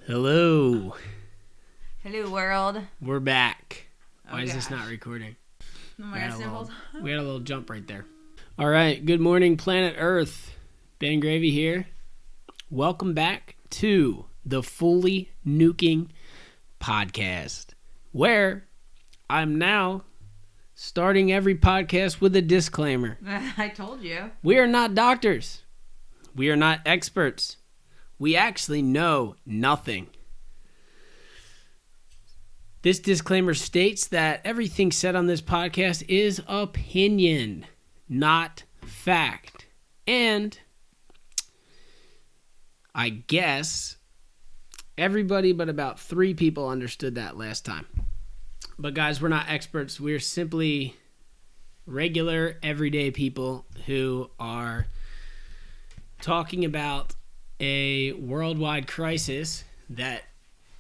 Hello. Hello, world. We're back. Why is gosh. this not recording? Oh my God, We had a little jump right there. All right. Good morning, planet Earth. Ben Gravy here. Welcome back to the Fully Nuking podcast, where I'm now starting every podcast with a disclaimer. I told you. We are not doctors. We are not experts. We actually know nothing. This disclaimer states that everything said on this podcast is opinion, not fact. And I guess everybody but about 3 people understood that last time. But guys, we're not experts. We're simply regular, everyday people who are talking about a worldwide crisis that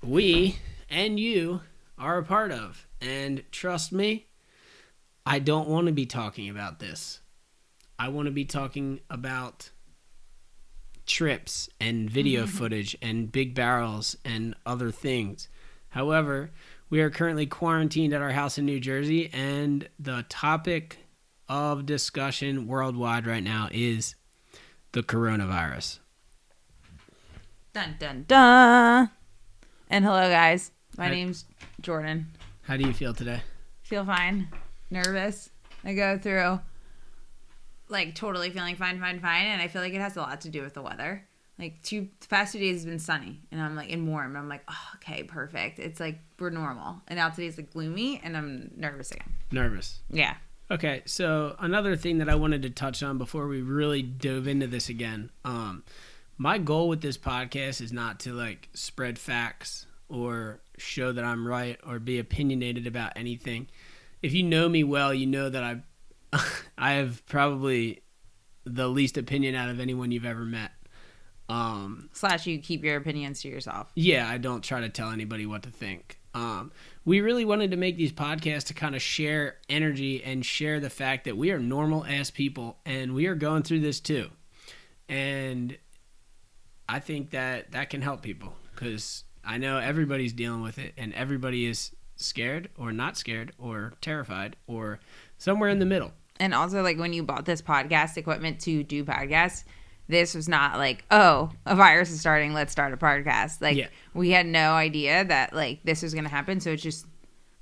we and you are a part of. And trust me, I don't want to be talking about this. I want to be talking about trips and video footage and big barrels and other things. However, we are currently quarantined at our house in New Jersey, and the topic of discussion worldwide right now is the coronavirus. Dun, dun, dun. And hello, guys. My name's Jordan. How do you feel today? Feel fine. Nervous. I go through, totally feeling fine. And I feel like it has a lot to do with the weather. The past 2 days has been sunny. And I'm, and warm. And I'm like, oh, okay, perfect. It's we're normal. And now today's, gloomy. And I'm nervous again. Nervous. Yeah. Okay, so another thing that I wanted to touch on before we really dove into this again. My goal with this podcast is not to spread facts or show that I'm right or be opinionated about anything. If you know me well, you know that I have probably the least opinion out of anyone you've ever met. / you keep your opinions to yourself. Yeah, I don't try to tell anybody what to think. We really wanted to make these podcasts to kind of share energy and share the fact that we are normal ass people and we are going through this too. And I think that can help people because I know everybody's dealing with it and everybody is scared or not scared or terrified or somewhere in the middle. And also, when you bought this podcast equipment to do podcasts, this was not oh, a virus is starting, let's start a podcast. We had no idea that, this was going to happen. So it's just,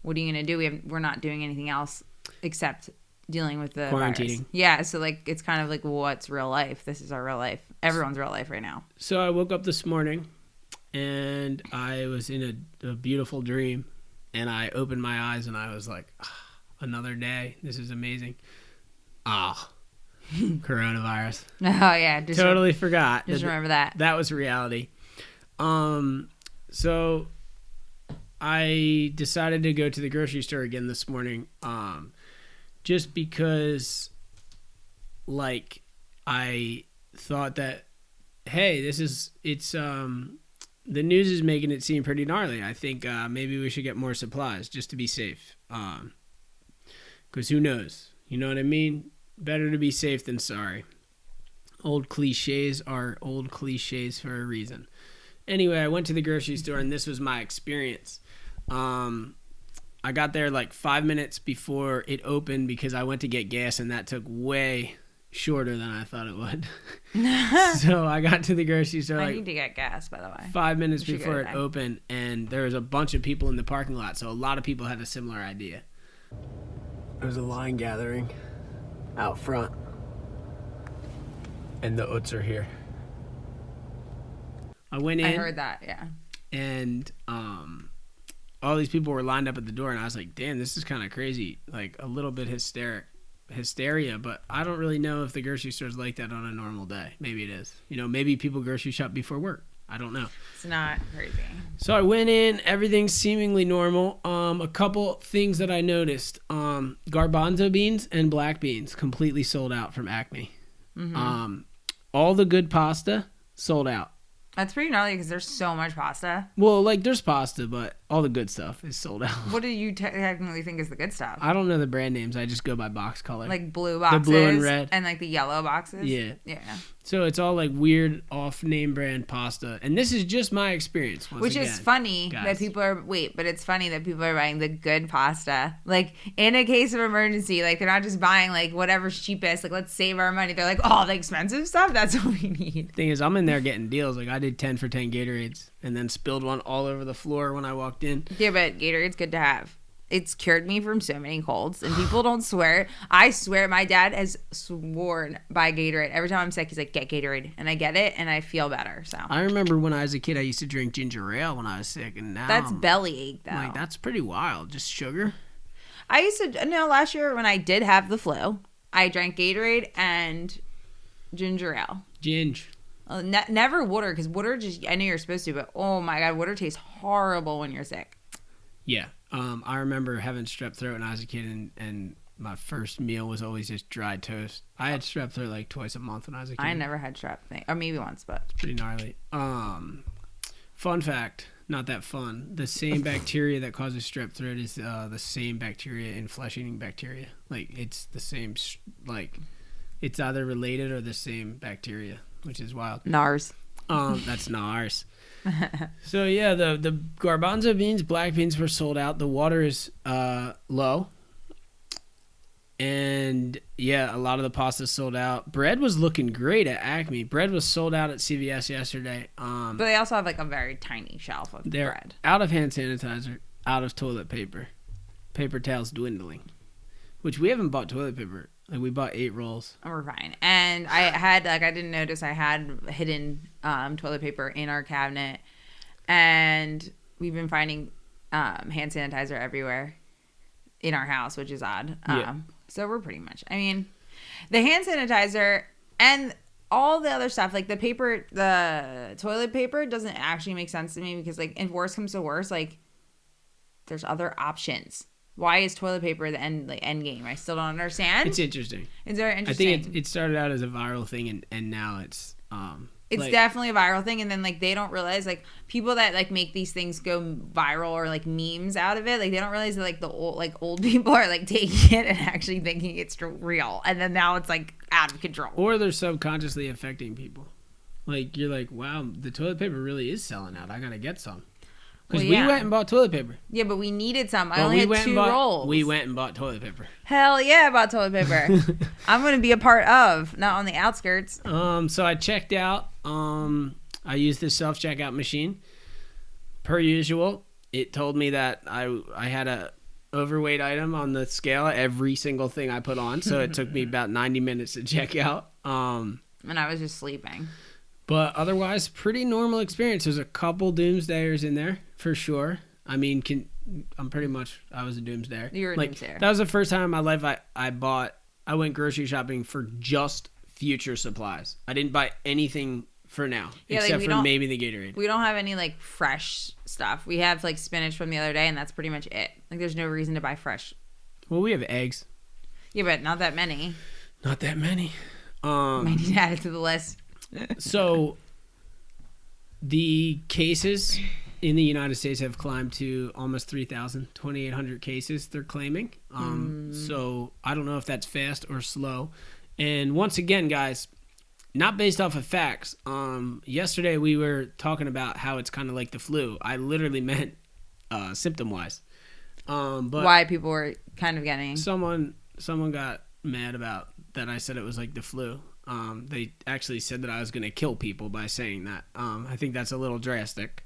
what are you going to do? We're not doing anything else except dealing with the quarantining. Virus. Yeah, so, it's kind of what's real life? This is our real life. Everyone's real life right now. So I woke up this morning, and I was in a beautiful dream, and I opened my eyes, and I was like, another day. This is amazing. Coronavirus. Oh, yeah. Totally forgot. Just remember that. That was reality. So I decided to go to the grocery store again this morning, just because, I thought that, hey, the news is making it seem pretty gnarly. I think maybe we should get more supplies just to be safe. Because who knows? You know what I mean? Better to be safe than sorry. Old cliches are old cliches for a reason. Anyway, I went to the grocery store, and this was my experience. I got there 5 minutes before it opened because I went to get gas, and that took way shorter than I thought it would. So I got to the grocery store I need to get gas, by the way. 5 minutes before it opened, and there was a bunch of people in the parking lot, so a lot of people had a similar idea. There was a line gathering out front, and the Uts are here. I went in. I heard that, yeah. And all these people were lined up at the door, and I was like, damn, this is kind of crazy. A little bit hysteria, but I don't really know if the grocery store's like that on a normal day. Maybe it is. Maybe people grocery shop before work. I don't know. It's not crazy. So I went in, everything's seemingly normal. A couple things that I noticed. Garbanzo beans and black beans completely sold out from Acme. Mm-hmm. All the good pasta sold out. That's pretty gnarly because there's so much pasta. Well, there's pasta, but all the good stuff is sold out. What do you technically think is the good stuff? I don't know the brand names. I just go by box color. Like blue boxes, the blue and red, and like the yellow boxes. Yeah. Yeah. So it's all like weird off-name brand pasta, and this is just my experience. Which is funny that people are but it's funny that people are buying the good pasta, like in a case of emergency. Like they're not just buying like whatever's cheapest. Like let's save our money. They're like, oh, the expensive stuff. That's what we need. Thing is, I'm in there getting deals. Like I did 10 for 10 Gatorades, and then spilled one all over the floor when I walked in. Yeah, but Gatorade's good to have. It's cured me from so many colds, and people don't swear. I swear my dad has sworn by Gatorade. Every time I'm sick, he's like, get Gatorade. And I get it, and I feel better. So I remember when I was a kid, I used to drink ginger ale when I was sick, and now that's bellyache, though. Like, that's pretty wild. Just sugar. I used to, no, last year when I did have the flu, I drank Gatorade and ginger ale. Ginger. Never water, because water just, I know you're supposed to, but oh my God, water tastes horrible when you're sick. Yeah. I remember having strep throat when I was a kid, and my first meal was always just dried toast. I had strep throat like twice a month when I was a kid. I never had strep, or maybe once, but it's pretty gnarly. Fun fact, not that fun. The same bacteria that causes strep throat is the same bacteria in flesh-eating bacteria. Like it's the same. Like it's either related or the same bacteria, which is wild. NARS. That's NARS. So yeah, the garbanzo beans, black beans were sold out. The water is low, and yeah, a lot of the pasta sold out. Bread was looking great at Acme. Bread was sold out at CVS yesterday. But they also have like a very tiny shelf of bread. Out of hand sanitizer, out of toilet paper, paper towels dwindling. Which we haven't bought toilet paper. Like we bought 8 rolls. We're fine. And I had I didn't notice I had hidden toilet paper in our cabinet, and we've been finding hand sanitizer everywhere in our house, which is odd. Yeah. So we're pretty much. I mean, the hand sanitizer and all the other stuff, like the toilet paper doesn't actually make sense to me because like if worse comes to worse, like there's other options. Why is toilet paper the end game? I still don't understand. It's interesting. It's very interesting. I think it started out as a viral thing, and now it's it's definitely a viral thing. And then like they don't realize like people that like make these things go viral or like memes out of it, like they don't realize that like the old people are like taking it and actually thinking it's real, and then now it's like out of control. Or they're subconsciously affecting people. Like you're like, wow, the toilet paper really is selling out. I gotta get some. Because we went and bought toilet paper. Yeah, but we needed some. I only had 2 rolls. We went and bought toilet paper. Hell yeah, I bought toilet paper. I'm going to be a part of, not on the outskirts. So I checked out. I used the self-checkout machine. Per usual, it told me that I had a overweight item on the scale every single thing I put on. So it took me about 90 minutes to check out. And I was just sleeping. But otherwise, pretty normal experience. There's a couple doomsdayers in there, for sure. I mean, I was a doomsdayer. You're a doomsdayer. That was the first time in my life I went grocery shopping for just future supplies. I didn't buy anything for now, except for maybe the Gatorade. We don't have any, like, fresh stuff. We have, like, spinach from the other day, and that's pretty much it. Like, there's no reason to buy fresh. Well, we have eggs. Yeah, but not that many. Not that many. Might need to add it to the list. So the cases in the United States have climbed to almost 3,000, 2,800 cases they're claiming. So I don't know if that's fast or slow. And once again, guys, not based off of facts. Yesterday we were talking about how it's kind of like the flu. I literally meant symptom-wise. But why people were kind of getting... Someone got mad about that I said it was like the flu. They actually said that I was going to kill people by saying that. I think that's a little drastic.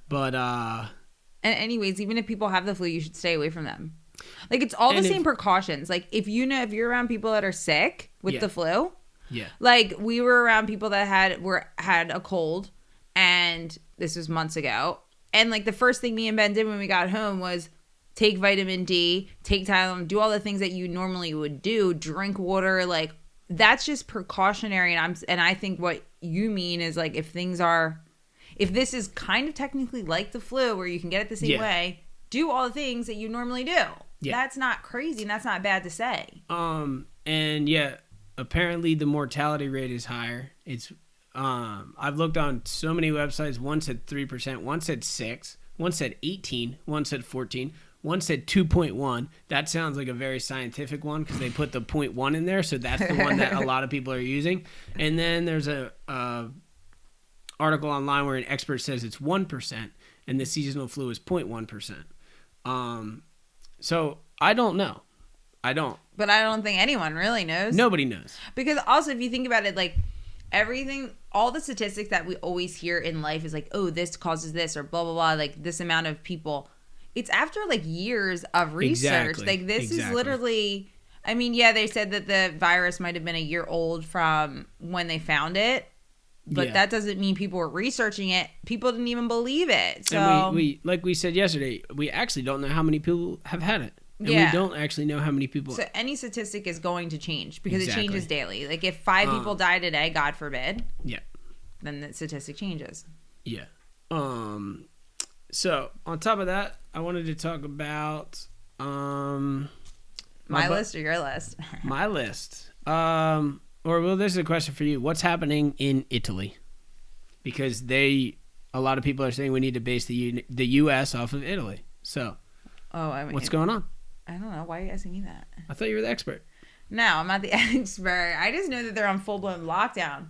But and anyways, even if people have the flu, you should stay away from them. Like it's all the same precautions. Like if you're around people that are sick with the flu, like we were around people that had a cold, and this was months ago. And like the first thing me and Ben did when we got home was take vitamin D, take Tylenol, do all the things that you normally would do, drink water, like. That's just precautionary, and I think what you mean is like if this is kind of technically like the flu where you can get it the same way, do all the things that you normally do. Yeah. That's not crazy, and that's not bad to say. And yeah, apparently the mortality rate is higher. It's I've looked on so many websites. One said 3%, one said 6%. One said 18. One said 14. One said 2.1. That sounds like a very scientific one because they put the 0.1 in there. So that's the one that a lot of people are using. And then there's a article online where an expert says it's 1% and the seasonal flu is 0.1%. So I don't know. But I don't think anyone really knows. Nobody knows. Because also, if you think about it, like everything, all the statistics that we always hear in life is like, oh, this causes this or blah, blah, blah. Like this amount of people. It's after like years of research. Exactly. Like this is literally, I mean, yeah, they said that the virus might have been a year old from when they found it. But that doesn't mean people were researching it. People didn't even believe it. So and we like we said yesterday, we actually don't know how many people have had it. And we don't actually know how many people. So any statistic is going to change because it changes daily. Like if 5 people die today, God forbid. Yeah. Then the statistic changes. Yeah. So on top of that, I wanted to talk about my list or your list? My list. This is a question for you. What's happening in Italy? Because a lot of people are saying we need to base the U.S. off of Italy. So, what's going on? I don't know. Why are you asking me that? I thought you were the expert. No, I'm not the expert. I just know that they're on full-blown lockdown.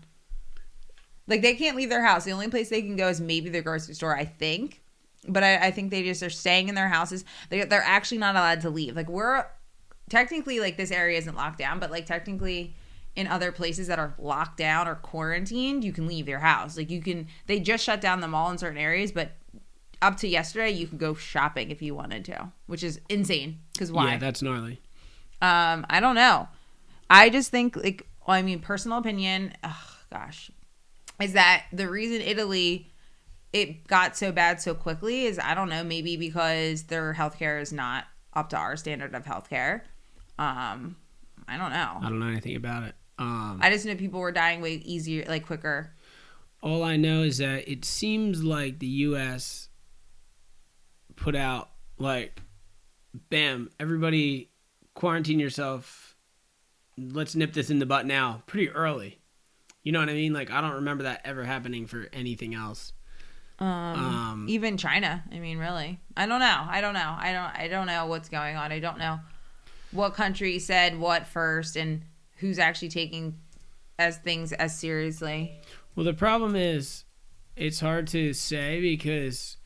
Like, they can't leave their house. The only place they can go is maybe their grocery store, I think. But I think they just are staying in their houses. They're actually not allowed to leave. Like, we're technically, like, this area isn't locked down, but, like, technically in other places that are locked down or quarantined, you can leave your house. Like, they just shut down the mall in certain areas, but up to yesterday, you could go shopping if you wanted to, which is insane. Because why? Yeah, that's gnarly. I don't know. I just think, like, well, I mean, personal opinion, is that the reason Italy, it got so bad so quickly is, I don't know, maybe because their healthcare is not up to our standard of healthcare. I don't know. I don't know anything about it. I just know people were dying way easier, like quicker. All I know is that it seems like the U.S. put out, like, bam, everybody quarantine yourself. Let's nip this in the butt now. Pretty early. You know what I mean? Like, I don't remember that ever happening for anything else. Even China. I mean, really. I don't know. I don't know what's going on. I don't know what country said what first and who's actually taking things as seriously. Well, the problem is it's hard to say because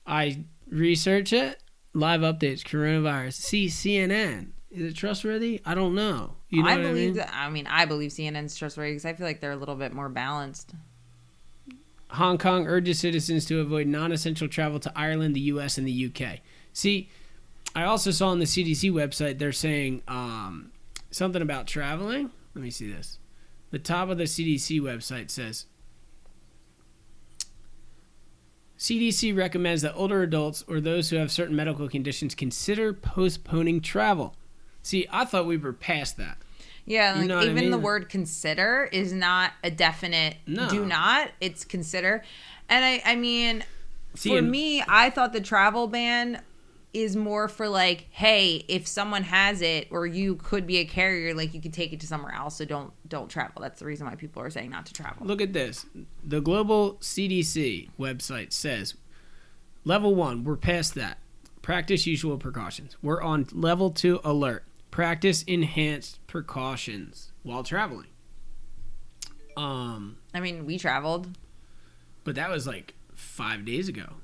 I research it. Live updates, coronavirus. See, CNN. Is it trustworthy? I don't know. You know I believe that. I mean, I believe CNN's trustworthy because I feel like they're a little bit more balanced. Hong Kong urges citizens to avoid non-essential travel to Ireland, the U.S., and the U.K. See, I also saw on the CDC website they're saying something about traveling. Let me see this. The top of the CDC website says, CDC recommends that older adults or those who have certain medical conditions consider postponing travel. See, I thought we were past that. Yeah, like, you know even the word consider is not a definite do not. It's consider. And I mean, for me, I thought the travel ban is more for like, hey, if someone has it or you could be a carrier, like you could take it to somewhere else. So don't travel. That's the reason why people are saying not to travel. Look at this. The global CDC website says, level 1, we're past that. Practice usual precautions. We're on level 2 alert. Practice enhanced precautions while traveling. I mean, we traveled. But that was like 5 days ago.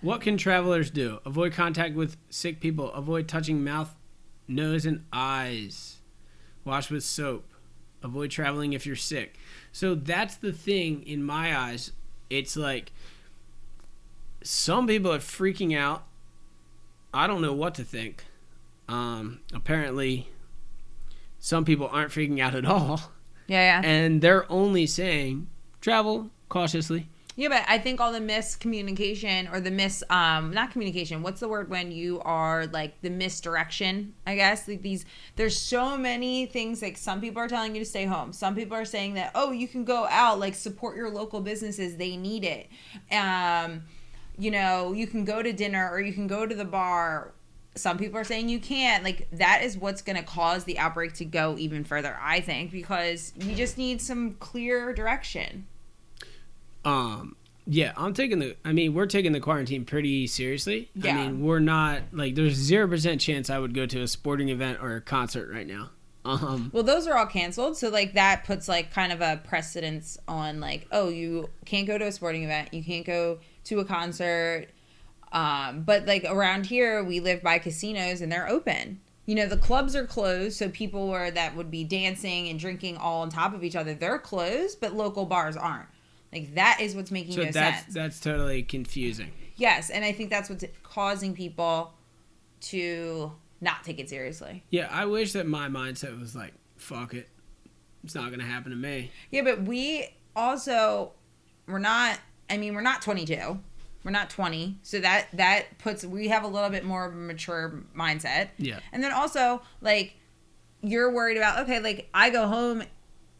What can travelers do? Avoid contact with sick people. Avoid touching mouth, nose, and eyes. Wash with soap. Avoid traveling if you're sick. So that's the thing in my eyes. It's like some people are freaking out. I don't know what to think. Apparently, some people aren't freaking out at all. Yeah. And they're only saying travel cautiously. Yeah, but I think all the miscommunication or the not communication. What's the word when you are like the misdirection? I guess like there's so many things. Like some people are telling you to stay home. Some people are saying that you can go out, like support your local businesses. They need it. You can go to dinner or you can go to the bar. Some people are saying you can't. Like that is what's going to cause the outbreak to go even further. I think because we just need some clear direction. Yeah, we're taking the quarantine pretty seriously. Yeah. I mean, we're not, like, there's 0% chance I would go to a sporting event or a concert right now. Well, those are all canceled, so like that puts like kind of a precedence on like, oh, you can't go to a sporting event, you can't go to a concert. But like around here, we live by casinos and they're open. You know, the clubs are closed, so people that would be dancing and drinking all on top of each other, they're closed, but local bars aren't. Like that is what's making no sense. That's totally confusing. Yes, and I think that's what's causing people to not take it seriously. Yeah, I wish that my mindset was like, fuck it. It's not going to happen to me. Yeah, but we also, we're not 22. We're not 20. So we have a little bit more of a mature mindset. Yeah. And then also, like, you're worried about, okay, like, I go home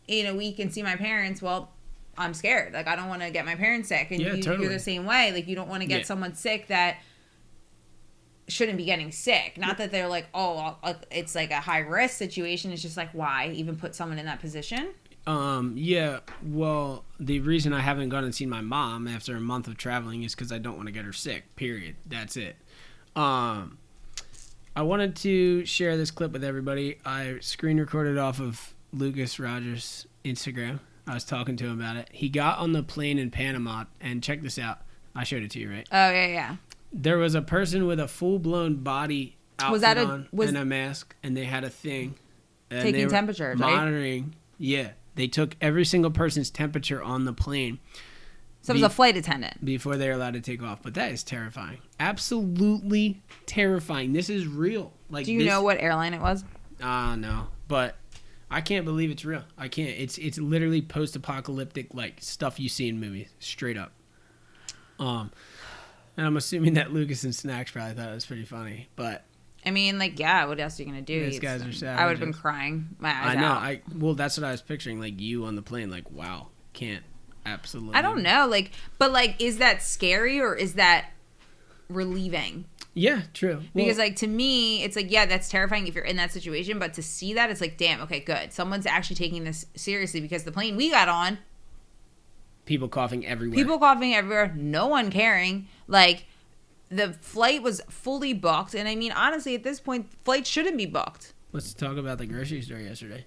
in a week and see my parents. Well, I'm scared. Like, I don't want to get my parents sick. And totally. you're the same way. Like, you don't want to get someone sick that shouldn't be getting sick. Not that they're like, oh, it's like a high risk situation. It's just like, why even put someone in that position? Yeah, well, the reason I haven't gone and seen my mom after a month of traveling is because I don't want to get her sick, period. That's it. I wanted to share this clip with everybody. I screen recorded off of Lucas Rogers' Instagram. I was talking to him about it. He got on the plane in Panama, and check this out. I showed it to you, right? Oh, yeah. There was a person with a full-blown body outfit on and a mask, and they had a thing. And taking temperatures, monitoring, right? Yeah. They took every single person's temperature on the plane. So it was a flight attendant. Before they were allowed to take off. But that is terrifying. Absolutely terrifying. This is real. Like, do you know what airline it was? No. But I can't believe it's real. I can't. It's literally post-apocalyptic, like, stuff you see in movies. Straight up. And I'm assuming that Lucas and Snacks probably thought it was pretty funny. But I mean, like, yeah, what else are you going to do? These guys are savages. I would have been crying my eyes out. I know. Well, that's what I was picturing. Like, you on the plane. Like, wow. Can't. Absolutely. I don't know. Like, but, like, is that scary or is that relieving? Yeah, true. Because, like, to me, it's like, yeah, that's terrifying if you're in that situation. But to see that, it's like, damn, okay, good. Someone's actually taking this seriously because the plane we got on. People coughing everywhere. No one caring. Like, the flight was fully booked. And I mean, honestly, at this point, flights shouldn't be booked. Let's talk about the grocery store yesterday.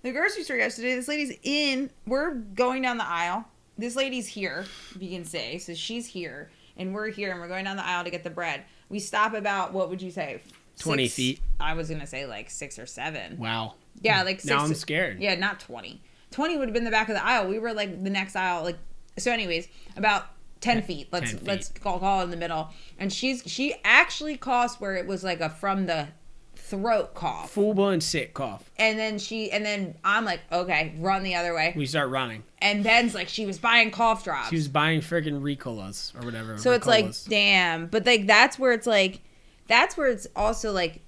This lady's we're going down the aisle. This lady's here, if you can say. So she's here, and we're here, and we're going down the aisle to get the bread. We stop about, what would you say? 20 feet. I was going to say like 6 or 7. Wow. Yeah, like 6. Now I'm scared. Yeah, not 20. 20 would have been the back of the aisle. We were like the next aisle. Like, so anyways, about 10 feet. Let's call it in the middle. And she actually coughed where it was like a from the throat cough. Full-blown sick cough. And then I'm like, okay, run the other way. We start running. And Ben's like, she was buying cough drops. She was buying freaking Ricolas or whatever. So it's like, damn. But like, that's where it's also like,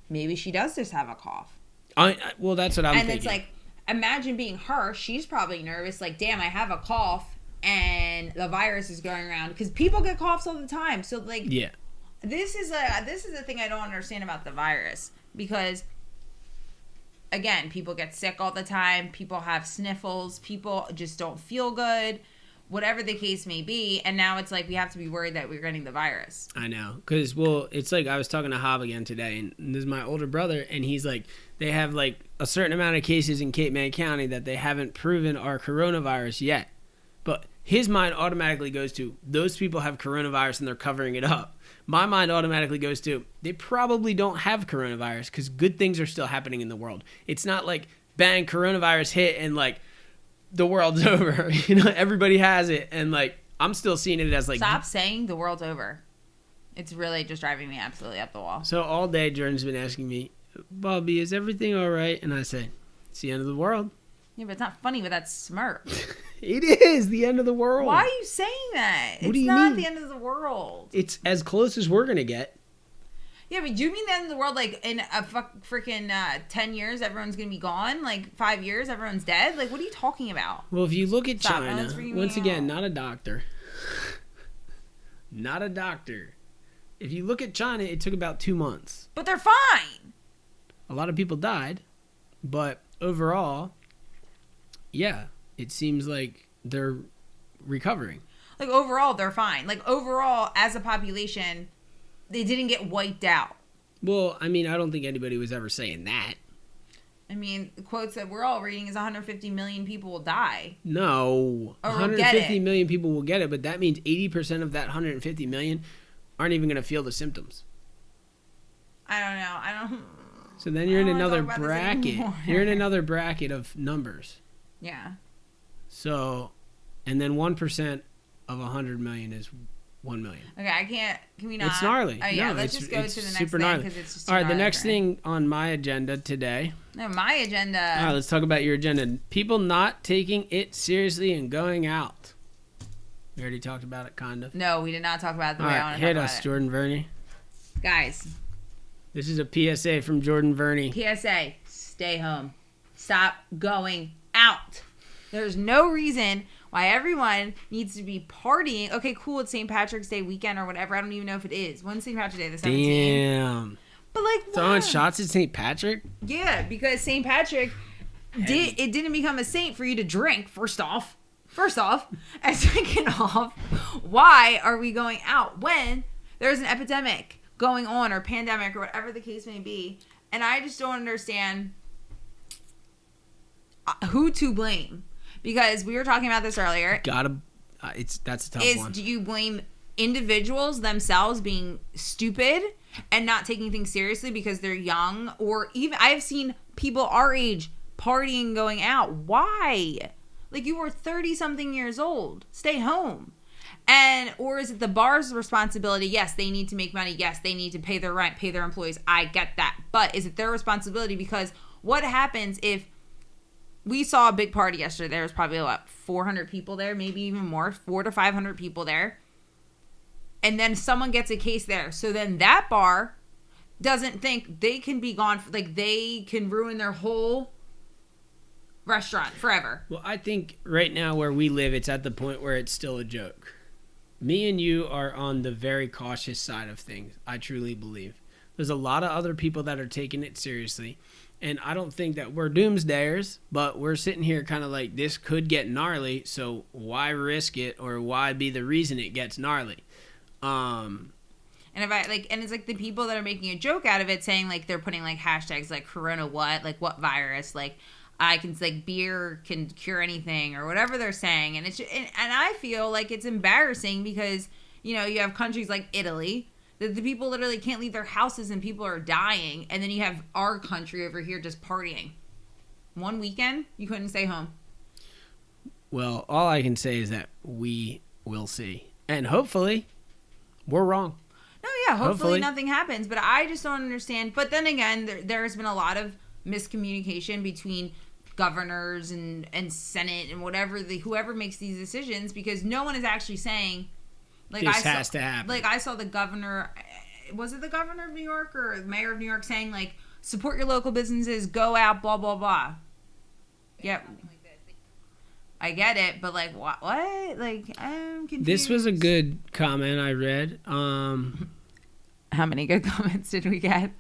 maybe she does just have a cough. Well, that's what I'm thinking. And it's like, imagine being her. She's probably nervous. Like, damn, I have a cough and the virus is going around. Because people get coughs all the time. So like, yeah. This is the thing I don't understand about the virus, because again, people get sick all the time, people have sniffles, people just don't feel good, whatever the case may be, and now it's like we have to be worried that we're getting the virus. I know, because, well, it's like I was talking to Hob again today, and this is my older brother, and he's like, they have like a certain amount of cases in Cape May County that they haven't proven are coronavirus yet, but his mind automatically goes to, those people have coronavirus and they're covering it up. My mind automatically goes to, they probably don't have coronavirus because good things are still happening in the world. It's not like, bang, coronavirus hit and like the world's over. You know, everybody has it. And like, I'm still seeing it as like... Stop saying the world's over. It's really just driving me absolutely up the wall. So all day, Jordan's been asking me, Bobby, is everything all right? And I say, it's the end of the world. Yeah, but it's not funny with that smirk. It is the end of the world. Why are you saying that? What do you not mean? The end of the world. It's as close as we're going to get. Yeah, but do you mean the end of the world, like, in a freaking 10 years, everyone's going to be gone? Like, 5 years, everyone's dead? Like, what are you talking about? Well, if you look at China, once again, out. not a doctor. Not a doctor. If you look at China, it took about 2 months. But they're fine. A lot of people died, but overall... yeah, it seems like they're recovering. Like, overall, they're fine. Like, overall, as a population, they didn't get wiped out. Well, I mean, I don't think anybody was ever saying that. I mean, the quotes that we're all reading is 150 million people will die. No. Or will 150 get it. million people will get it, but that means 80% of that 150 million aren't even going to feel the symptoms. I don't know. I don't. So then you're in don't wanna another talk about this bracket. anymore. You're in another bracket of numbers. Yeah. So, and then 1% of 100 million is 1 million. Okay, I can't. Can we not? It's gnarly. Oh, yeah, No, let's just go to the next super thing gnarly. because it's just All right, the gnarly next for me. thing on my agenda today. No, my agenda. All right, let's talk about your agenda. People not taking it seriously and going out. We already talked about it, kind of. No, we did not talk about it the All way I right, want to hit talk us, about it. Jordan Verney. Guys, This is a PSA from Jordan Verney. PSA, stay home. Stop going out. There's no reason why everyone needs to be partying. Okay, cool, it's St. Patrick's Day weekend or whatever. I don't even know if it is. When's St. Patrick's Day? The 17th? Damn. But like, Throwing why? shots at St. Patrick? Yeah, because St. Patrick didn't become a saint for you to drink, first off. And second off, why are we going out when there's an epidemic going on or pandemic or whatever the case may be? And I just don't understand who to blame. Because we were talking about this earlier. That's a tough one. Do you blame individuals themselves being stupid and not taking things seriously because they're young? Or even, I've seen people our age partying, going out. Why? Like, you were 30-something years old. Stay home. Or is it the bar's responsibility? Yes, they need to make money. Yes, they need to pay their rent, pay their employees. I get that. But is it their responsibility? Because what happens if we saw a big party yesterday? There was probably, 400 people there, maybe even more, 400 to 500 people there. And then someone gets a case there. So then that bar doesn't think they can be gone, like they can ruin their whole restaurant forever. Well, I think right now where we live, it's at the point where it's still a joke. Me and you are on the very cautious side of things, I truly believe. There's a lot of other people that are taking it seriously. And I don't think that we're doomsdayers, but we're sitting here kind of like, this could get gnarly, so why risk it or why be the reason it gets gnarly? And it's like the people that are making a joke out of it, saying like they're putting like hashtags like Corona what, like what virus, like beer can cure anything or whatever they're saying. And and I feel like it's embarrassing because, you have countries like Italy that the people literally can't leave their houses and people are dying. And then you have our country over here just partying. One weekend, you couldn't stay home. Well, all I can say is that we will see. And hopefully, we're wrong. No, yeah, hopefully nothing happens. But I just don't understand. But then again, there's been a lot of miscommunication between governors and Senate and whoever makes these decisions, because no one is actually saying, like, this has to happen. Like, I saw the governor, was it the governor of New York or the mayor of New York saying, like, support your local businesses, go out, blah, blah, blah. Yeah. I get it, but, like, what? Like, I'm confused. This was a good comment I read. How many good comments did we get?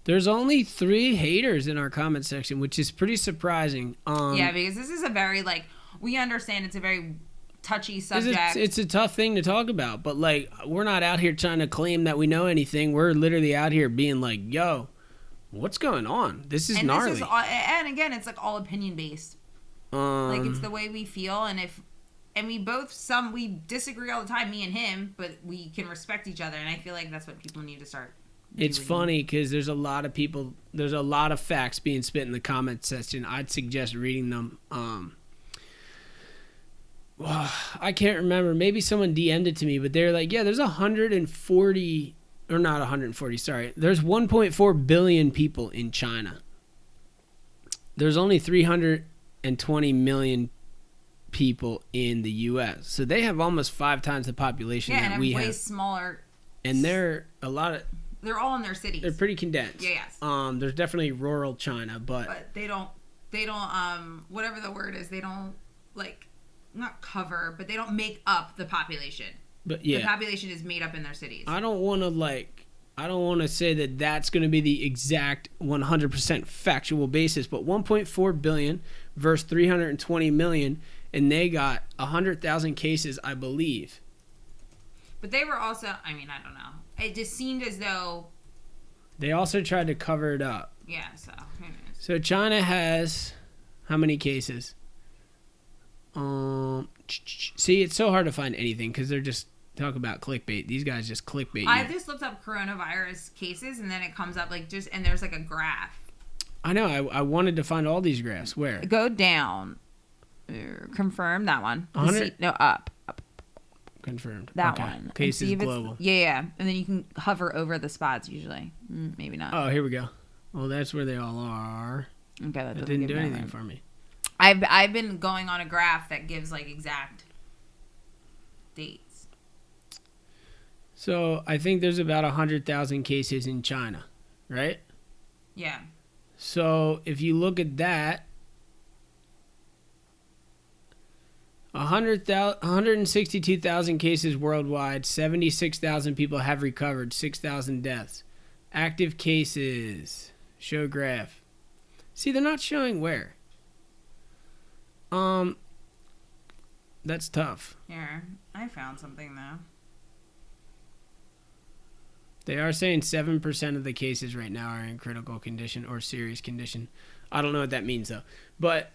There's only 3 haters in our comment section, which is pretty surprising. Yeah, because this is a very, like, we understand it's a very touchy subject. It's a tough thing to talk about, but, like, we're not out here trying to claim that we know anything. We're literally out here being like, yo, what's going on? This is gnarly. And again, it's, like, all opinion-based. Like, it's the way we feel, and we disagree all the time, me and him, but we can respect each other, and I feel like that's what people need to start doing. It's funny because there's a lot of people, there's a lot of facts being spit in the comment section. I'd suggest reading them. I can't remember. Maybe someone DM'd it to me, but they're like, yeah, there's 140, or not 140, sorry. There's 1.4 billion people in China. There's only 320 million people in the U.S. So they have almost 5 times the population that we have. Yeah, and way smaller. And they're all in their cities. They're pretty condensed. Yeah, yes. There's definitely rural China, but they don't, whatever the word is, they don't, like, not cover, but they don't make up the population. But yeah, the population is made up in their cities. I don't want to say that that's going to be the exact 100% factual basis, but 1.4 billion versus 320 million, and they got 100,000 cases, I believe. But they were also, I mean, I don't know. It just seemed as though... They also tried to cover it up. Yeah, so who knows? So China has how many cases? See, it's so hard to find anything because they're just talk about clickbait. These guys just clickbait. I just looked up coronavirus cases, and then it comes up like just, and there's like a graph. I know. I wanted to find all these graphs. Where? Go down. Confirm that one. No, up. Confirmed. That one. Cases global. Yeah. And then you can hover over the spots usually. Maybe not. Oh, here we go. Well, that's where they all are. Okay, that didn't do anything for me. I've been going on a graph that gives like exact dates. So I think there's about 100,000 cases in China, right? Yeah. So if you look at that, 162,000 cases worldwide, 76,000 people have recovered, 6,000 deaths. Active cases, show graph. See, they're not showing where. That's tough. Here, I found something though. They are saying 7% of the cases right now are in critical condition or serious condition. I don't know what that means though. But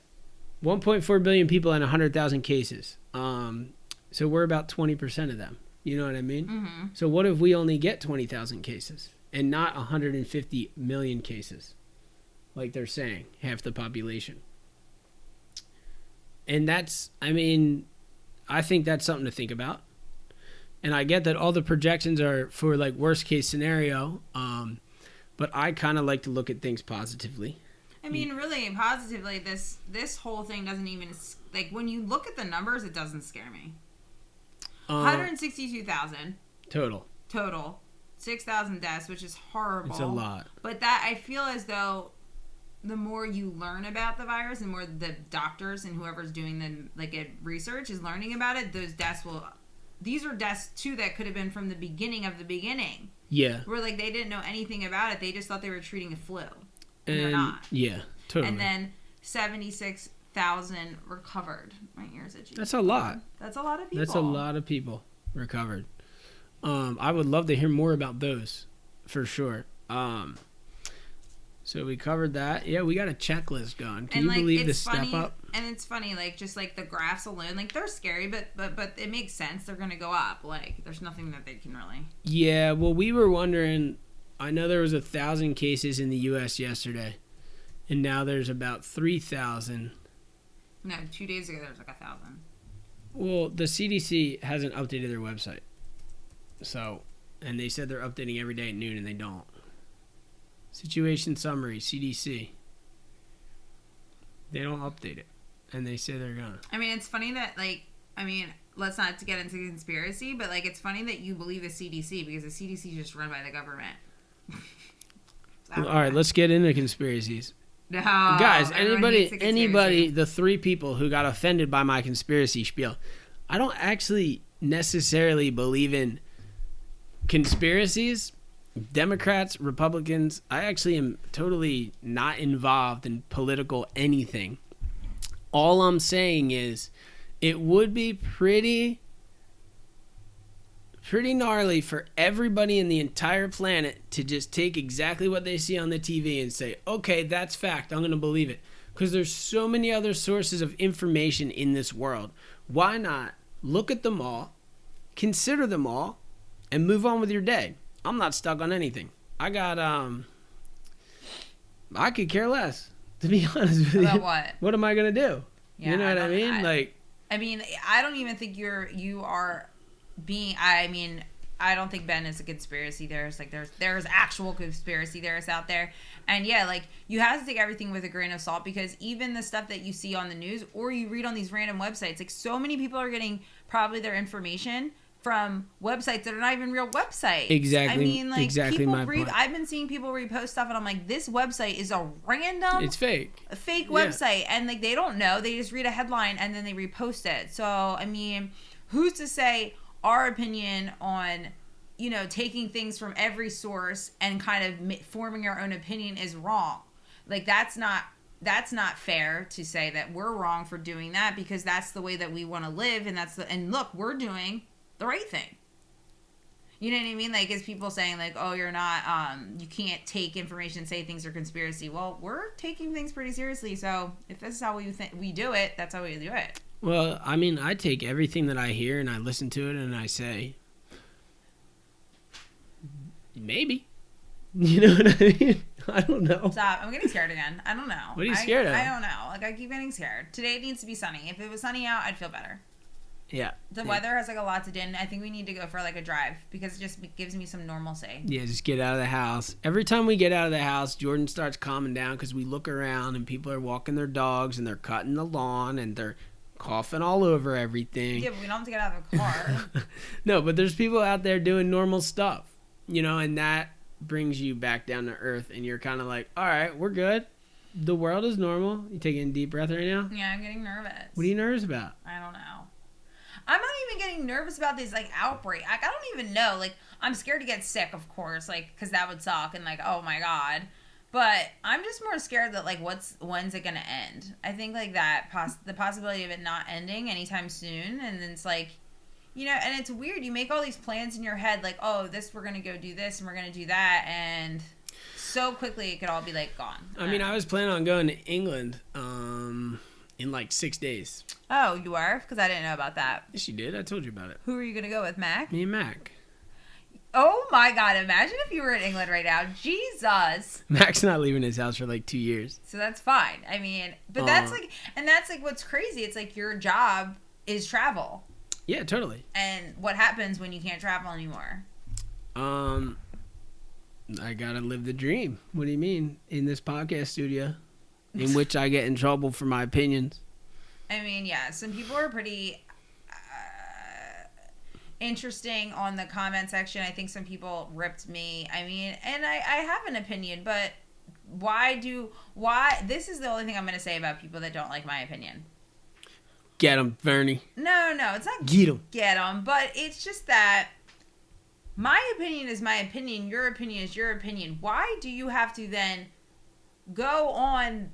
1.4 billion people and 100,000 cases. So we're about 20% of them. You know what I mean? Mm-hmm. So what if we only get 20,000 cases and not 150 million cases? Like they're saying, half the population. And that's, I mean, I think that's something to think about. And I get that all the projections are for like worst case scenario. But I kind of like to look at things positively. I mean, really, positively, this whole thing doesn't even, like, when you look at the numbers, it doesn't scare me. 162,000. Total. 6,000 deaths, which is horrible. It's a lot. But that, I feel as though the more you learn about the virus, the more the doctors and whoever's doing the, research is learning about it, those deaths these are deaths, too, that could have been from the beginning of the beginning. Yeah. Where, like, they didn't know anything about it. They just thought they were treating a flu. And they're And not. yeah, totally. And then 76,000 recovered. My ears itchy. That's a lot. That's a lot of people. That's a lot of people recovered. I would love to hear more about those, for sure. So we covered that. Yeah, we got a checklist going. Can you believe the step up? And it's funny, like, just like the graphs alone, like, they're scary, but it makes sense. They're gonna go up. Like, there's nothing that they can really. Yeah, well, we were wondering. I know there was 1,000 cases in the U.S. yesterday, and now there's about 3,000. No, 2 days ago there was like 1,000. Well, the CDC hasn't updated their website, so, and they said they're updating every day at noon, and they don't. Situation summary, CDC. They don't update it, and they say they're gonna. I mean, it's funny that, like, let's not get into conspiracy, but, like, it's funny that you believe the CDC because the CDC is just run by the government. All right, let's get into conspiracies. No, guys, anybody, the the three people who got offended by my conspiracy spiel, I don't actually necessarily believe in conspiracies. Democrats, Republicans, I actually am totally not involved in political anything. All I'm saying is it would be pretty gnarly for everybody in the entire planet to just take exactly what they see on the TV and say, okay, that's fact, I'm going to believe it. Because there's so many other sources of information in this world. Why not look at them all, consider them all, and move on with your day? I'm not stuck on anything. I could care less, to be honest with you. About what? What am I going to do? Yeah, you know what I mean? I don't even think you are being, I don't think Ben is a conspiracy theorist. Like, there's actual conspiracy theorists out there. And yeah, like, you have to take everything with a grain of salt because even the stuff that you see on the news or you read on these random websites, like, so many people are getting probably their information from websites that are not even real websites. Exactly. I mean, like, exactly my point. I've been seeing people repost stuff and I'm like, this website is a random... It's fake. A fake website. And, like, they don't know. They just read a headline and then they repost it. So, I mean, who's to say our opinion on, you know, taking things from every source and kind of forming our own opinion is wrong? Like, that's not that's not fair to say that we're wrong for doing that, because that's the way that we want to live, and look, we're doing the right thing. You know what I mean? Like, is people saying like, oh, you're not, you can't take information and say things are conspiracy. Well, we're taking things pretty seriously. So if this is how we do it, that's how we do it. Well, I mean, I take everything that I hear and I listen to it and I say, maybe. You know what I mean? I don't know. Stop. I'm getting scared again. I don't know. What are you scared of? I don't know. Like, I keep getting scared. Today it needs to be sunny. If it was sunny out, I'd feel better. Yeah. The weather has like a lot to do, and I think we need to go for like a drive because it just gives me some normalcy. Yeah, just get out of the house. Every time we get out of the house, Jordan starts calming down because we look around and people are walking their dogs and they're cutting the lawn and they're coughing all over everything. Yeah, but we don't have to get out of the car. No, but there's people out there doing normal stuff, you know, and that brings you back down to earth and you're kind of like, all right, we're good. The world is normal. You taking a deep breath right now? Yeah, I'm getting nervous. What are you nervous about? I don't know. I'm not even getting nervous about this, like, outbreak. Like, I don't even know. Like, I'm scared to get sick, of course, like, because that would suck, and, like, oh, my God. But I'm just more scared that, like, when's it going to end? I think, like, that, the possibility of it not ending anytime soon, and then it's, like, you know, and it's weird. You make all these plans in your head, like, oh, we're going to go do this, and we're going to do that, and so quickly it could all be, like, gone. I mean, I was planning on going to England, in like 6 days. Oh, you are? Because I didn't know about that. Yes, you did. I told you about it. Who are you going to go with, Mac? Me and Mac. Oh my God, imagine if you were in England right now. Jesus. Mac's not leaving his house for like 2 years. So that's fine. I mean, but that's like, and that's like what's crazy. It's like your job is travel. Yeah, totally. And what happens when you can't travel anymore? I gotta live the dream. What do you mean? In this podcast studio, in which I get in trouble for my opinions. I mean, yeah, some people are pretty interesting on the comment section. I think some people ripped me. I mean, and I have an opinion, but why? This is the only thing I'm going to say about people that don't like my opinion. Get him, Bernie. No, it's not get him. Get him, but it's just that my opinion is my opinion. Your opinion is your opinion. Why do you have to then go on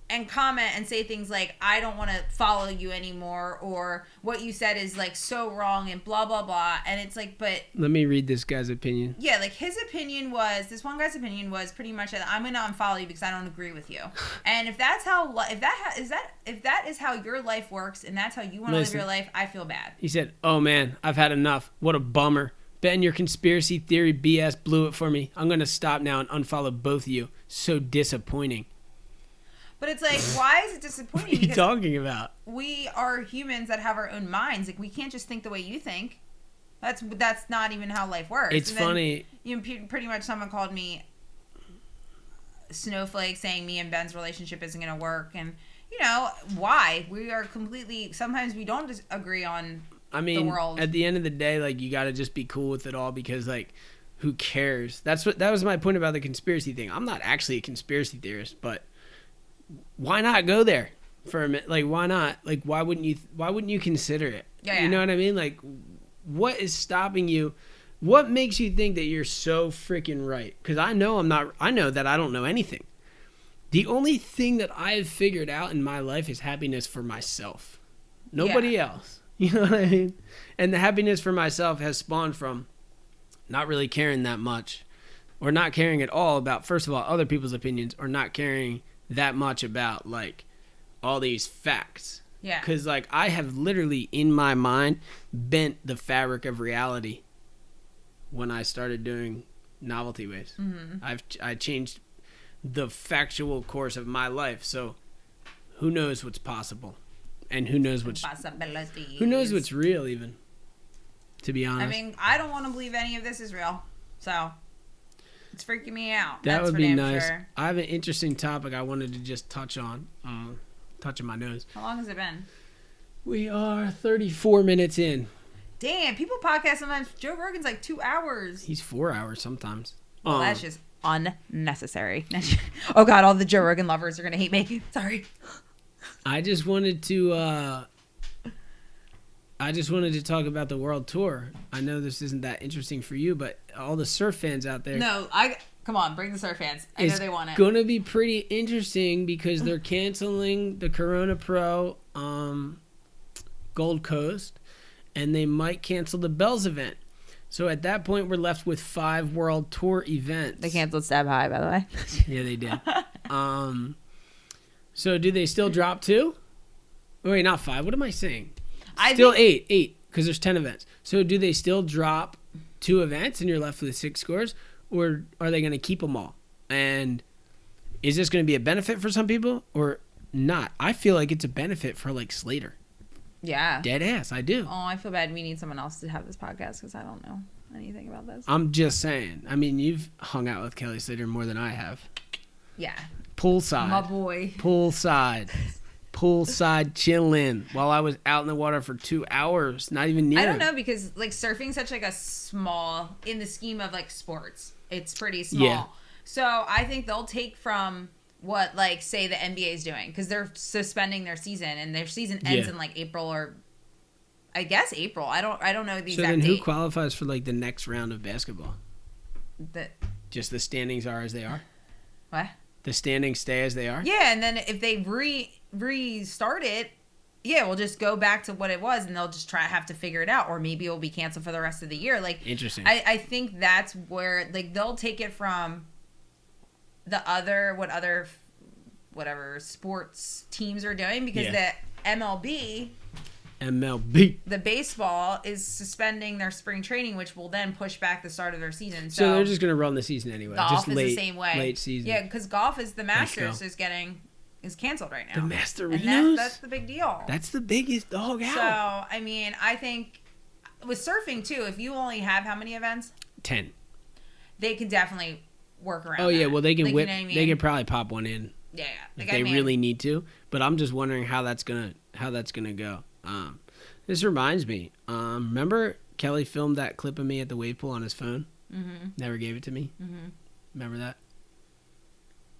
and comment and say things like, I don't want to follow you anymore, or what you said is like so wrong and blah, blah, blah. And it's like, but let me read this guy's opinion. Yeah, like this one guy's opinion was pretty much that I'm going to unfollow you because I don't agree with you. And if that is how your life works and that's how you want to live your life, I feel bad. He said, oh man, I've had enough. What a bummer. Ben, your conspiracy theory BS blew it for me. I'm going to stop now and unfollow both of you. So disappointing. But it's like, why is it disappointing? What are you talking about? We are humans that have our own minds. Like, we can't just think the way you think. That's not even how life works. It's funny. Pretty much someone called me snowflake, saying me and Ben's relationship isn't going to work. And, you know, why? We are completely... Sometimes we don't agree on the world. At the end of the day, like, you got to just be cool with it all because, like, who cares? That was my point about the conspiracy thing. I'm not actually a conspiracy theorist, but... why not go there for a minute? Like, why not? Like, why wouldn't you consider it? Yeah. You know what I mean? Like, what is stopping you? What makes you think that you're so freaking right? Because I know that I don't know anything. The only thing that I've figured out in my life is happiness for myself. Nobody else. You know what I mean? And the happiness for myself has spawned from not really caring that much, or not caring at all about, first of all, other people's opinions, or not caring that much about like all these facts. Yeah. Because like I have literally in my mind bent the fabric of reality when I started doing novelty waves. Mm-hmm. I changed the factual course of my life. So who knows what's possible, and who knows what's real even. To be honest, I mean, I don't want to believe any of this is real. So. It's freaking me out. That would be nice. Sure. I have an interesting topic I wanted to just touch on. Touching my nose. How long has it been? We are 34 minutes in. Damn, people podcast sometimes. Joe Rogan's like 2 hours. He's 4 hours sometimes. Well, that's just unnecessary. Oh God, all the Joe Rogan lovers are gonna hate me. Sorry. I just wanted to talk about the world tour. I know this isn't that interesting for you, but all the surf fans out there. No, Come on, bring the surf fans. I know they want it. It's gonna be pretty interesting because they're canceling the Corona Pro Gold Coast, and they might cancel the Bells event. So at that point, we're left with 5 World Tour events. They canceled Stab High, by the way. Yeah, they did. So do they still drop 2? Wait, not 5. What am I saying? Still 8, because there's 10 events. So do they still drop 2 events and you're left with 6 scores? Or are they going to keep them all? And is this going to be a benefit for some people or not? I feel like it's a benefit for like Slater. Yeah. Dead ass, I do. Oh, I feel bad. We need someone else to have this podcast because I don't know anything about this. I'm just saying. I mean, you've hung out with Kelly Slater more than I have. Yeah. Poolside. My boy. Poolside chilling while I was out in the water for 2 hours. Not even near. I don't know because like surfing's such like a small, in the scheme of like sports, it's pretty small. Yeah. So I think they'll take from what like say the NBA is doing because they're suspending their season and their season ends in like April or I guess April. I don't know the exact date. So then who qualifies for like the next round of basketball? Just the standings are as they are? What? The standings stay as they are? Yeah, and then if they restart it, yeah, we'll just go back to what it was and they'll just have to figure it out, or maybe it'll be canceled for the rest of the year. Like, interesting. I think that's where like they'll take it from the whatever sports teams are doing because the MLB, the baseball is suspending their spring training, which will then push back the start of their season. So they're just going to run the season anyway. Golf just is late, the same way. Late season. Yeah, because golf is the Masters is canceled right now. The Masters? And that's the big deal. That's the biggest dog out. So, I mean, I think with surfing too, if you only have how many events? 10. They can definitely work around. Oh, yeah. Well, they can like, whip. You know what I mean? They can probably pop one in. Yeah. If they really need to. But I'm just wondering how that's gonna go. This reminds me. Remember Kelly filmed that clip of me at the wave pool on his phone? Mm-hmm. Never gave it to me. Mm-hmm. Remember that?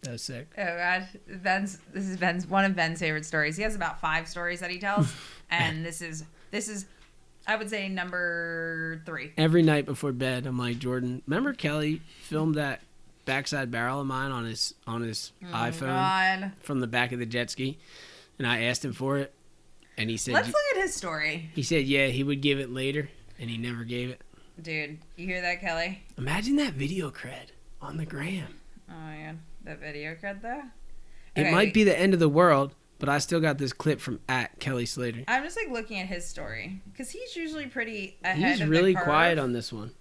That was sick. Oh God, this is one of Ben's favorite stories. He has about 5 stories that he tells, and this is I would say number 3. Every night before bed, I'm like, Jordan, remember Kelly filmed that backside barrel of mine on his iPhone God. From the back of the jet ski, and I asked him for it, and he said, "Let's look at his story." He said, "Yeah, he would give it later," and he never gave it. Dude, you hear that, Kelly? Imagine that video cred on the gram. Oh man, that video cred though. It might be the end of the world, but I still got this clip from @Kelly Slater. I'm just like looking at his story because he's usually pretty ahead. He's of really the curve. quiet on this one.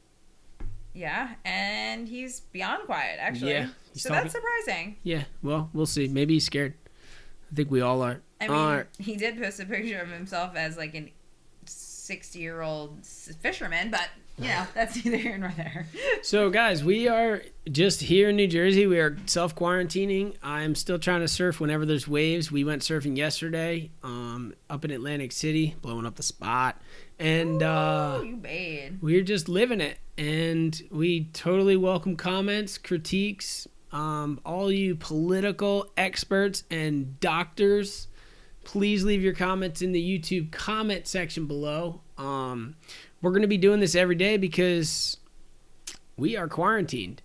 Yeah, and he's beyond quiet actually. Yeah, so that's surprising. Yeah, well, we'll see. Maybe he's scared. I think we all are. I mean, he did post a picture of himself as like a 60-year-old fisherman, but you know, that's neither here nor there. So, guys, we are just here in New Jersey. We are self-quarantining. I'm still trying to surf whenever there's waves. We went surfing yesterday up in Atlantic City, blowing up the spot. And you bad. We're just living it. And we totally welcome comments, critiques, all you political experts and doctors. Please leave your comments in the YouTube comment section below. We're going to be doing this every day because we are quarantined.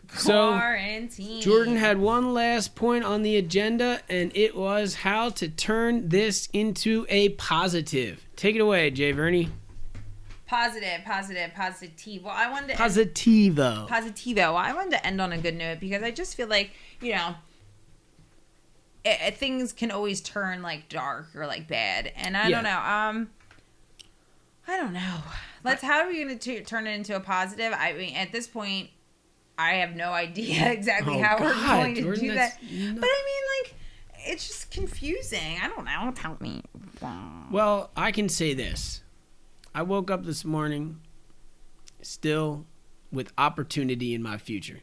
Quarantine. So Jordan had one last point on the agenda, and it was how to turn this into a positive. Take it away, Jay Verney. Positive. Well, I wanted to positivo. Well, I wanted to end on a good note because I just feel like, you know, things can always turn like dark or like bad, and I don't know. I don't know. How are we going to turn it into a positive? I mean, at this point, I have no idea exactly how we're going to do that. But I mean, like, it's just confusing. I don't know. Help me. Well, I can say this. I woke up this morning still with opportunity in my future.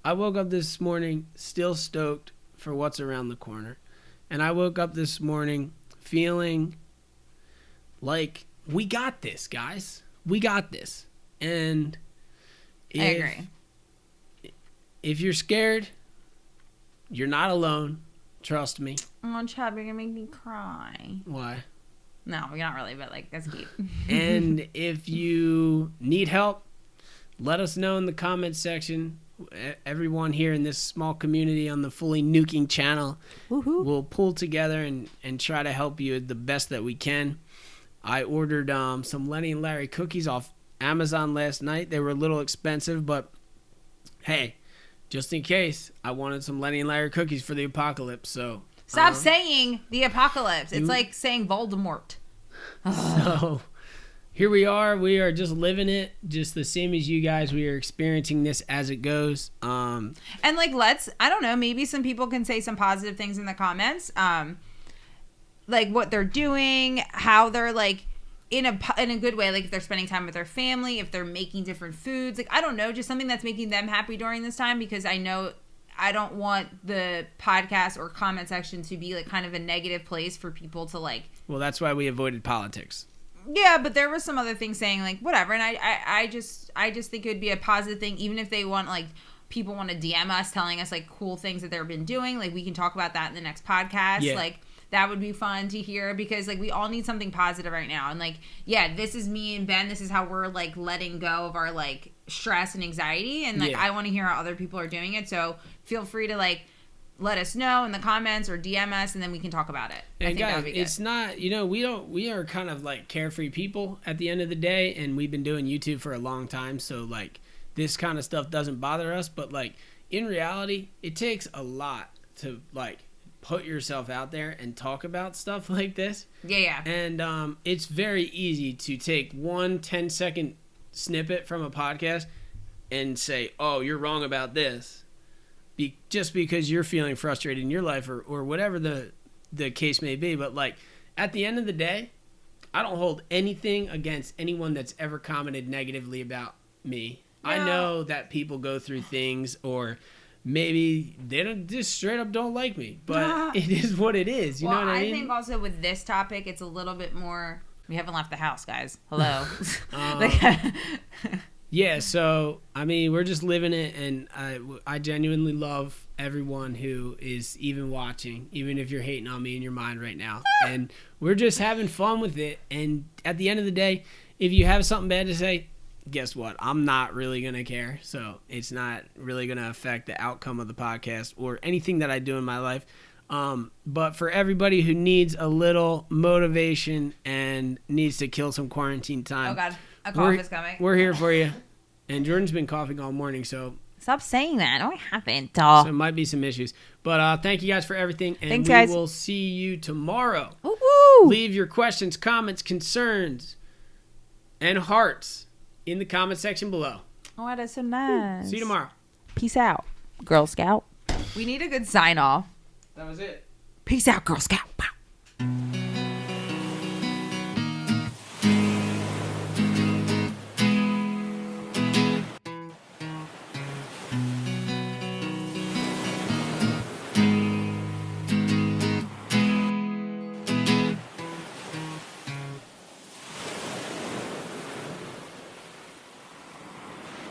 I woke up this morning still stoked for what's around the corner. And I woke up this morning feeling like we got this, guys. We got this. And I agree. If you're scared, you're not alone. Trust me. Oh, Chad, you're going to make me cry. Why? No, you're not really, but like, that's cute. And if you need help, let us know in the comments section. everyone here in this small community on the Fully Nuking channel will pull together and try to help you the best that we can. I ordered some Lenny and Larry cookies off Amazon last night. They were a little expensive, but hey, just in case, I wanted some Lenny and Larry cookies for the apocalypse. So stop saying the apocalypse. It's like saying Voldemort. So here we are. We are just living it, just the same as you guys. We are experiencing this as it goes. And like, I don't know, maybe some people can say some positive things in the comments. Like what they're doing, how they're like in a good way, like if they're spending time with their family, if they're making different foods, like I don't know, just something that's making them happy during this time, because I know I don't want the podcast or comment section to be like kind of a negative place for people to like. Well, that's why we avoided politics. Yeah, but there was some other things saying like whatever, and I just think it would be a positive thing, even if they want like people want to DM us telling us like cool things that they've been doing, like we can talk about that in the next podcast. Yeah. Like that would be fun to hear, because like we all need something positive right now. And like, yeah, this is me and Ben. This is how we're like letting go of our like stress and anxiety. And like, I want to hear how other people are doing it. So feel free to like let us know in the comments or DM us, and then we can talk about it. And I think guys, it's not, we are kind of like carefree people at the end of the day, and we've been doing YouTube for a long time. So like this kind of stuff doesn't bother us, but like in reality, it takes a lot to like put yourself out there and talk about stuff like this. Yeah. And it's very easy to take 1 10-second snippet from a podcast and say, oh, you're wrong about this. Just because you're feeling frustrated in your life or whatever the case may be. But like at the end of the day, I don't hold anything against anyone that's ever commented negatively about me. Yeah. I know that people go through things, or maybe they don't just straight up don't like me, but it is what it is. You know what I mean? I think also with this topic, it's a little bit more. We haven't left the house, guys. Hello. Yeah. So I mean, we're just living it, and I genuinely love everyone who is even watching, even if you're hating on me in your mind right now. And we're just having fun with it. And at the end of the day, if you have something bad to say, guess what? I'm not really going to care. So it's not really going to affect the outcome of the podcast or anything that I do in my life. But for everybody who needs a little motivation and needs to kill some quarantine time. Oh, God. A cough is coming. We're here for you. And Jordan's been coughing all morning, so. Stop saying that. No, I haven't. So there might be some issues. But thank you guys for everything. And thanks, guys. We will see you tomorrow. Woo-hoo! Leave your questions, comments, concerns, and hearts in the comment section below. Oh, that is so nice. See you tomorrow. Peace out, Girl Scout. We need a good sign off. That was it. Peace out, Girl Scout. Pow.